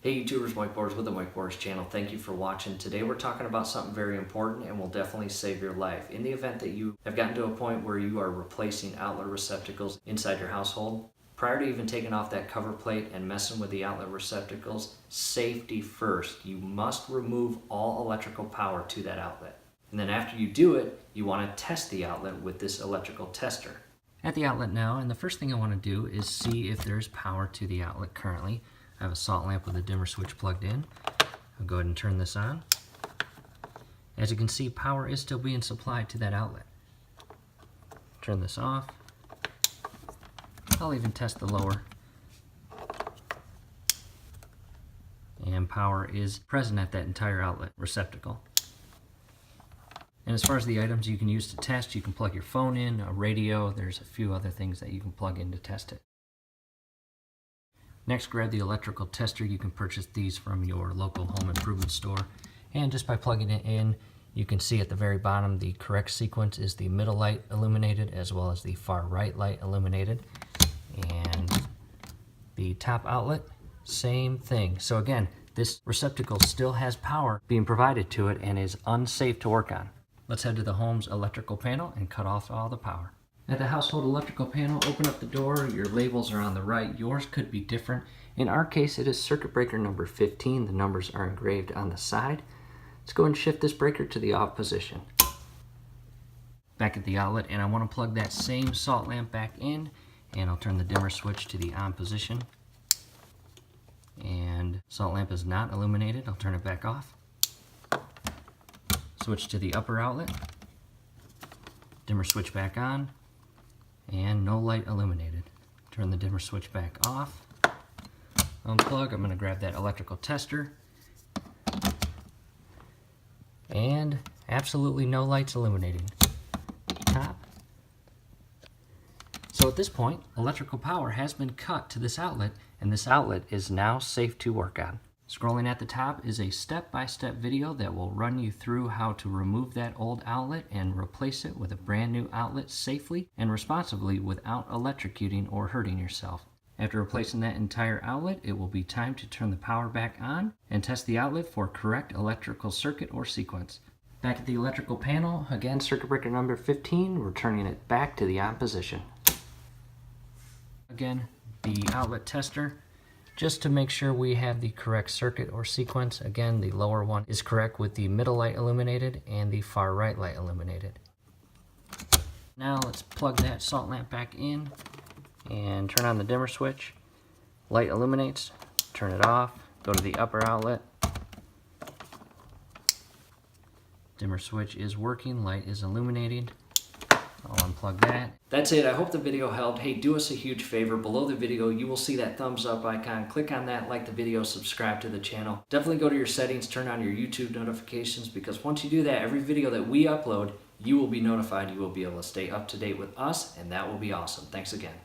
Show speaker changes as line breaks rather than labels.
Hey YouTubers, Mike Borders with the Mike Borders channel. Thank you for watching. Today we're talking about something very important and will definitely save your life. In the event that you have gotten to a point where you are replacing outlet receptacles inside your household, prior to even taking off that cover plate and messing with the outlet receptacles, safety first. You must remove all electrical power to that outlet. And then after you do it, you want to test the outlet with this electrical tester. At the outlet now, and the first thing I want to do is see if there's power to the outlet currently. I have a salt lamp with a dimmer switch plugged in. I'll go ahead and turn this on. As you can see, power is still being supplied to that outlet. Turn this off. I'll even test the lower. And power is present at that entire outlet receptacle. And as far as the items you can use to test, you can plug your phone in, a radio, there's a few other things that you can plug in to test it. Next, grab the electrical tester. You can purchase these from your local home improvement store. And just by plugging it in, you can see at the very bottom the correct sequence is the middle light illuminated as well as the far right light illuminated. And the top outlet, same thing. So again, this receptacle still has power being provided to it and is unsafe to work on. Let's head to the home's electrical panel and cut off all the power. At the household electrical panel, open up the door. Your labels are on the right. Yours could be different. In our case, it is circuit breaker number 15. The numbers are engraved on the side. Let's go and shift this breaker to the off position. Back at the outlet, and I want to plug that same salt lamp back in, and I'll turn the dimmer switch to the on position. And salt lamp is not illuminated. I'll turn it back off. Switch to the upper outlet. Dimmer switch back on. And no light illuminated. Turn the dimmer switch back off. Unplug. I'm going to grab that electrical tester. And absolutely no lights illuminating. Top. So at this point, electrical power has been cut to this outlet, and this outlet is now safe to work on. Scrolling at the top is a step-by-step video that will run you through how to remove that old outlet and replace it with a brand new outlet safely and responsibly without electrocuting or hurting yourself. After replacing that entire outlet, it will be time to turn the power back on and test the outlet for correct electrical circuit or sequence. Back at the electrical panel, again circuit breaker number 15, we're turning it back to the on position. Again, the outlet tester. Just to make sure we have the correct circuit or sequence, again, the lower one is correct with the middle light illuminated and the far right light illuminated. Now let's plug that salt lamp back in and turn on the dimmer switch. Light illuminates, turn it off, go to the upper outlet. Dimmer switch is working, light is illuminating. I'll unplug that. That's it. I hope the video helped. Hey, do us a huge favor. Below the video, you will see that thumbs up icon. Click on that, like the video, subscribe to the channel. Definitely go to your settings, turn on your YouTube notifications, because once you do that, every video that we upload, you will be notified. You will be able to stay up to date with us, and that will be awesome. Thanks again.